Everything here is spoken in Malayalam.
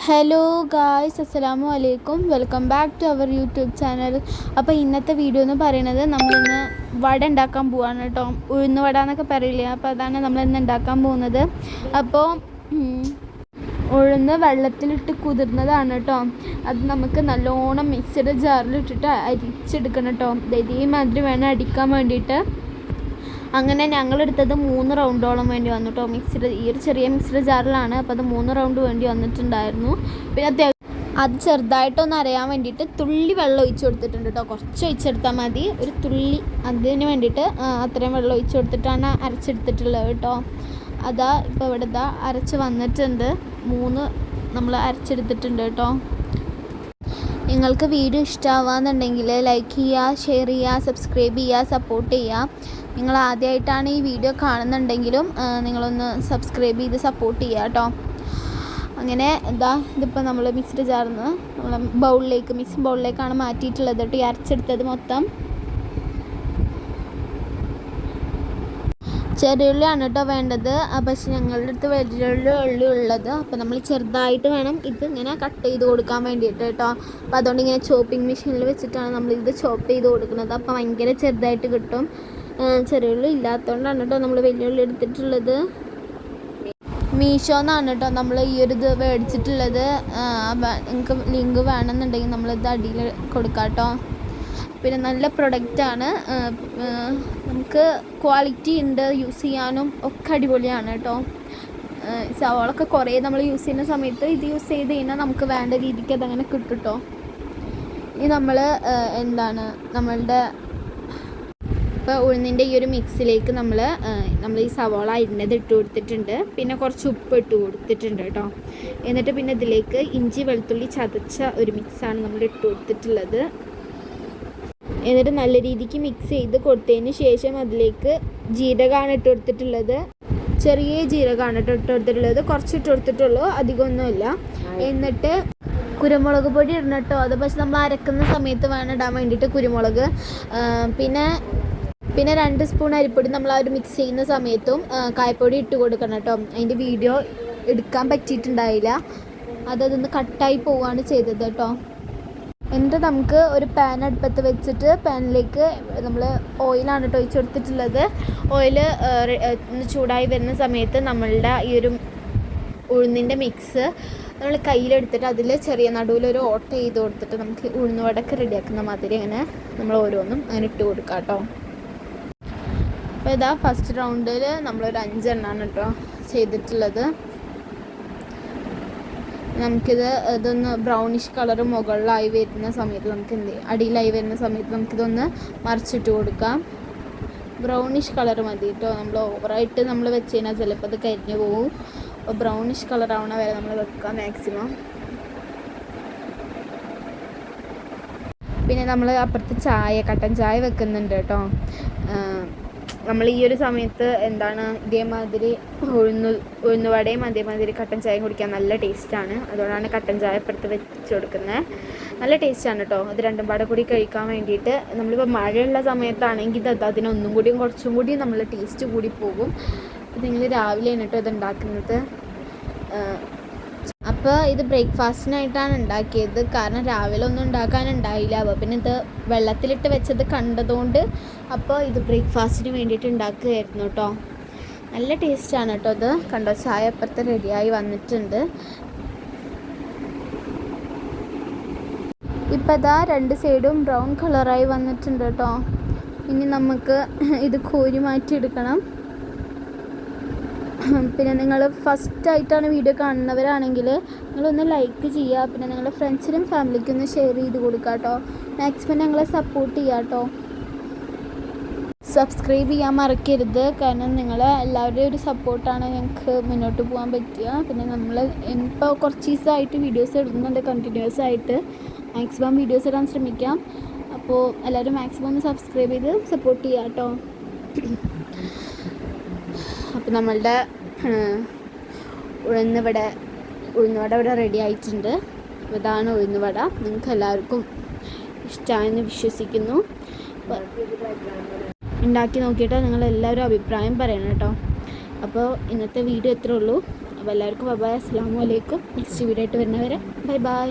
ഹലോ ഗായ്സ്, അസ്സലാമു അലൈക്കും. Welcome back to our YouTube channel. അപ്പോൾ ഇന്നത്തെ വീഡിയോ എന്ന് പറയുന്നത് നമ്മളിന്ന് വട ഉണ്ടാക്കാൻ പോവാണ് കേട്ടോ. ഉഴുന്ന് വട എന്നൊക്കെ പറയില്ലേ, അപ്പോൾ അതാണ് നമ്മളിന്ന് ഉണ്ടാക്കാൻ പോകുന്നത്. അപ്പോൾ ഉഴുന്ന് വെള്ളത്തിലിട്ട് കുതിർന്നതാണ് കേട്ടോ. അത് നമുക്ക് നല്ലോണം മിക്സിയുടെ ജാറിലിട്ടിട്ട് അരിച്ചെടുക്കണം കേട്ടോ. ഇതേമാതിരി വേണം അടിക്കാൻ വേണ്ടിയിട്ട്. അങ്ങനെ ഞങ്ങളെടുത്തത് 3 റൗണ്ടോളം വേണ്ടി വന്നു കേട്ടോ. ഈ ഒരു ചെറിയ മിക്സിയുടെ ജാറിലാണ്. അപ്പോൾ അത് 3 റൗണ്ട് വേണ്ടി വന്നിട്ടുണ്ടായിരുന്നു. പിന്നെ അത് ചെറുതായിട്ടൊന്ന് അരയാൻ വേണ്ടിയിട്ട് തുള്ളി വെള്ളം ഒഴിച്ച് കൊടുത്തിട്ടുണ്ട് കേട്ടോ. കുറച്ച് ഒഴിച്ചെടുത്താൽ മതി, ഒരു തുള്ളി. അതിന് വേണ്ടിയിട്ട് അത്രയും വെള്ളം ഒഴിച്ച് കൊടുത്തിട്ടാണ് അരച്ചെടുത്തിട്ടുള്ളത് കേട്ടോ. അതാ ഇപ്പോൾ ഇവിടെ അരച്ച് വന്നിട്ടുണ്ട്. 3 നമ്മൾ അരച്ചെടുത്തിട്ടുണ്ട് കേട്ടോ. നിങ്ങൾക്ക് വീഡിയോ ഇഷ്ടമാവാന്നുണ്ടെങ്കിൽ ലൈക്ക് ചെയ്യുക, ഷെയർ ചെയ്യുക, സബ്സ്ക്രൈബ് ചെയ്യുക, സപ്പോർട്ട് ചെയ്യുക. നിങ്ങൾ ആദ്യമായിട്ടാണ് ഈ വീഡിയോ കാണുന്നുണ്ടെങ്കിലും നിങ്ങളൊന്ന് സബ്സ്ക്രൈബ് ചെയ്ത് സപ്പോർട്ട് ചെയ്യുക കേട്ടോ. അങ്ങനെ ഇതിപ്പോൾ നമ്മൾ മിക്സിഡ് ജാറിന്ന് നമ്മൾ മിക്സിംഗ് ബൗളിലേക്കാണ് മാറ്റിയിട്ടുള്ളത് കേട്ടോ. ഈ അരച്ചെടുത്തത് മൊത്തം ചെറിയുള്ളിയാണ് കേട്ടോ വേണ്ടത്. പക്ഷെ ഞങ്ങളുടെ അടുത്ത് വലിയുള്ളി ഉള്ളത്. അപ്പോൾ നമ്മൾ ചെറുതായിട്ട് വേണം ഇത് ഇങ്ങനെ കട്ട് ചെയ്ത് കൊടുക്കാൻ വേണ്ടിയിട്ട് കേട്ടോ. അപ്പോൾ അതുകൊണ്ട് ഇങ്ങനെ ചോപ്പിംഗ് മെഷീനിൽ വെച്ചിട്ടാണ് നമ്മളിത് ചോപ്പ് ചെയ്ത് കൊടുക്കുന്നത്. അപ്പോൾ ഭയങ്കര ചെറുതായിട്ട് കിട്ടും. ചെറിയുള്ളി ഇല്ലാത്തതുകൊണ്ടാണ് കേട്ടോ നമ്മൾ വലിയുള്ളി എടുത്തിട്ടുള്ളത്. മീഷോന്നാണ് കേട്ടോ നമ്മൾ ഈ ഒരു ഇത് മേടിച്ചിട്ടുള്ളത്. നിങ്ങൾക്ക് ലിങ്ക് വേണമെന്നുണ്ടെങ്കിൽ നമ്മളിത് അടിയിൽ കൊടുക്കാം കേട്ടോ. പിന്നെ നല്ല പ്രൊഡക്റ്റാണ്, നമുക്ക് ക്വാളിറ്റി ഉണ്ട്, യൂസ് ചെയ്യാനും ഒക്കെ അടിപൊളിയാണ് കേട്ടോ. സവാളൊക്കെ കുറേ നമ്മൾ യൂസ് ചെയ്യുന്ന സമയത്ത് ഇത് യൂസ് ചെയ്ത് കഴിഞ്ഞാൽ നമുക്ക് വേണ്ട രീതിക്ക് അതങ്ങനെ കിട്ടും കേട്ടോ. ഇനി നമ്മൾ നമ്മളുടെ ഇപ്പോൾ ഉഴുന്നിൻ്റെ ഈ ഒരു മിക്സിലേക്ക് നമ്മൾ ഈ സവാള അരിഞ്ഞത് ഇട്ട് കൊടുത്തിട്ടുണ്ട്. പിന്നെ കുറച്ച് ഉപ്പ് ഇട്ട് കൊടുത്തിട്ടുണ്ട് കേട്ടോ. എന്നിട്ട് പിന്നെ ഇതിലേക്ക് ഇഞ്ചി വെളുത്തുള്ളി ചതച്ച ഒരു മിക്സാണ് നമ്മൾ ഇട്ട് കൊടുത്തിട്ടുള്ളത്. എന്നിട്ട് നല്ല രീതിക്ക് മിക്സ് ചെയ്ത് കൊടുത്തതിന് ശേഷം അതിലേക്ക് ജീരകമാണ് ഇട്ട് കൊടുത്തിട്ടുള്ളത്. ചെറിയ ജീരകമാണ് ഇട്ട് കൊടുത്തിട്ടുള്ളത്. കുറച്ച് ഇട്ട് കൊടുത്തിട്ടുള്ളൂ, അധികമൊന്നുമില്ല. എന്നിട്ട് കുരുമുളക് പൊടി ഇടണം കേട്ടോ. അത് പക്ഷെ നമ്മൾ അരക്കുന്ന സമയത്ത് വേണം ഇടാൻ വേണ്ടിയിട്ട് കുരുമുളക്. പിന്നെ 2 സ്പൂൺ അരിപ്പൊടി നമ്മൾ ആ ഒരു മിക്സ് ചെയ്യുന്ന സമയത്തും കായപ്പൊടി ഇട്ട് കൊടുക്കണം കേട്ടോ. അതിൻ്റെ വീഡിയോ എടുക്കാൻ പറ്റിയിട്ടുണ്ടായില്ല, അതൊന്ന് കട്ടായി പോവുകയാണ് ചെയ്തത് കേട്ടോ. എന്നിട്ട് നമുക്ക് ഒരു പാൻ അടുപ്പത്ത് വെച്ചിട്ട് പാനിലേക്ക് നമ്മൾ ഓയിലാണ് കേട്ടോ ഒഴിച്ച് കൊടുത്തിട്ടുള്ളത്. ഓയിൽ ചൂടായി വരുന്ന സമയത്ത് നമ്മളുടെ ഈ ഒരു ഉഴുന്നിൻ്റെ മിക്സ് നമ്മൾ കയ്യിലെടുത്തിട്ട് അതിൽ ചെറിയ നടുവിലൊരു ഓട്ട ചെയ്ത് കൊടുത്തിട്ട് നമുക്ക് ഉഴുന്ന് വടക്ക് റെഡിയാക്കുന്ന മാതിരി അങ്ങനെ നമ്മൾ ഓരോന്നും അങ്ങനെ ഇട്ട് കൊടുക്കാം കേട്ടോ. അപ്പോൾ ഫസ്റ്റ് റൗണ്ടിൽ നമ്മളൊരു 5 എണ്ണമാണ് കേട്ടോ ചെയ്തിട്ടുള്ളത്. ഇതൊന്ന് ബ്രൗണിഷ് കളർ മുകളിലായി വരുന്ന സമയത്ത് അടിയിലായി വരുന്ന സമയത്ത് നമുക്കിതൊന്ന് മറിച്ചിട്ട് കൊടുക്കാം. ബ്രൗണിഷ് കളർ മതി കേട്ടോ. നമ്മൾ ഓവറായിട്ട് നമ്മൾ വെച്ച് കഴിഞ്ഞാൽ ചിലപ്പോൾ അത് കരിഞ്ഞു പോകും. അപ്പോൾ ബ്രൗണിഷ് കളർ ആവണ വരെ നമ്മൾ വെക്കാം മാക്സിമം. പിന്നെ നമ്മൾ അപ്പുറത്ത് കട്ടൻ ചായ വെക്കുന്നുണ്ട് കേട്ടോ. നമ്മൾ ഈ ഒരു സമയത്ത് ഇതേമാതിരി ഉഴുന്നുവടയും അതേമാതിരി കട്ടൻ ചായയും കുടിക്കാൻ നല്ല ടേസ്റ്റാണ്. അതുകൊണ്ടാണ് കട്ടൻ ചായ ഇപ്പുറത്ത് വെച്ച് കൊടുക്കുന്നത്. നല്ല ടേസ്റ്റാണ് കേട്ടോ. അത് രണ്ടും പാടെ കൂടി കഴിക്കാൻ വേണ്ടിയിട്ട്. നമ്മളിപ്പോൾ മഴയുള്ള സമയത്താണെങ്കിൽ അതിനൊന്നും കൂടിയും കുറച്ചും കൂടി നമ്മൾ ടേസ്റ്റ് കൂടി പോകും. നിങ്ങൾ രാവിലെയാണ് കേട്ടോ ഇത് ഉണ്ടാക്കുന്നത്. അപ്പോൾ ഇത് ബ്രേക്ക്ഫാസ്റ്റിനായിട്ടാണ് ഉണ്ടാക്കിയത്. കാരണം രാവിലെ ഒന്നും ഉണ്ടാക്കാനുണ്ടായില്ല. അപ്പോൾ പിന്നെ ഇത് വെള്ളത്തിലിട്ട് വെച്ചത് കണ്ടതുകൊണ്ട് അപ്പോൾ ഇത് ബ്രേക്ക്ഫാസ്റ്റിന് വേണ്ടിയിട്ട് ഉണ്ടാക്കുകയായിരുന്നു കേട്ടോ. നല്ല ടേസ്റ്റാണ് കേട്ടോ ഇത്. കണ്ടോ, ചായ അപ്പുറത്ത് റെഡിയായി വന്നിട്ടുണ്ട്. ഇപ്പോൾ 2 സൈഡും ബ്രൗൺ കളറായി വന്നിട്ടുണ്ട് കേട്ടോ. ഇനി നമുക്ക് ഇത് കോരി മാറ്റിയെടുക്കണം. പിന്നെ നിങ്ങൾ ഫസ്റ്റായിട്ടാണ് വീഡിയോ കാണുന്നവരാണെങ്കിൽ നിങ്ങളൊന്ന് ലൈക്ക് ചെയ്യുക. പിന്നെ നിങ്ങളുടെ ഫ്രണ്ട്സിനും ഫാമിലിക്കും ഒന്ന് ഷെയർ ചെയ്ത് കൊടുക്കുക കേട്ടോ. മാക്സിമം ഞങ്ങളെ സപ്പോർട്ട് ചെയ്യുക കേട്ടോ. സബ്സ്ക്രൈബ് ചെയ്യാൻ മറക്കരുത്. കാരണം എല്ലാവരുടെയും ഒരു സപ്പോർട്ടാണ് ഞങ്ങൾക്ക് മുന്നോട്ട് പോകാൻ പറ്റുക. പിന്നെ നമ്മൾ ഇപ്പോൾ കുറച്ച് ദിവസമായിട്ട് വീഡിയോസ് ഇടുന്നുണ്ട് കണ്ടിന്യൂസ് ആയിട്ട്. മാക്സിമം വീഡിയോസ് ഇടാൻ ശ്രമിക്കാം. അപ്പോൾ എല്ലാവരും മാക്സിമം ഒന്ന് സബ്സ്ക്രൈബ് ചെയ്ത് സപ്പോർട്ട് ചെയ്യുക കേട്ടോ. അപ്പോൾ നമ്മളുടെ ഉഴുന്നുവട ഇവിടെ റെഡി ആയിട്ടുണ്ട്. അപ്പോൾ ഇതാണ് ഉഴുന്നുവട. നിങ്ങൾക്ക് എല്ലാവർക്കും ഇഷ്ടമായെന്ന് വിശ്വസിക്കുന്നു. ഉണ്ടാക്കി നോക്കിയിട്ട് നിങ്ങളെല്ലാവരും അഭിപ്രായം പറയണം കേട്ടോ. അപ്പോൾ ഇന്നത്തെ വീഡിയോ ഇത്രേ ഉള്ളൂ. അപ്പോൾ എല്ലാവർക്കും ബൈ ബൈ, അസ്സലാമു അലൈക്കും. നെക്സ്റ്റ് വീഡിയോ ആയിട്ട് വരുന്നവരെ ബൈ ബൈ.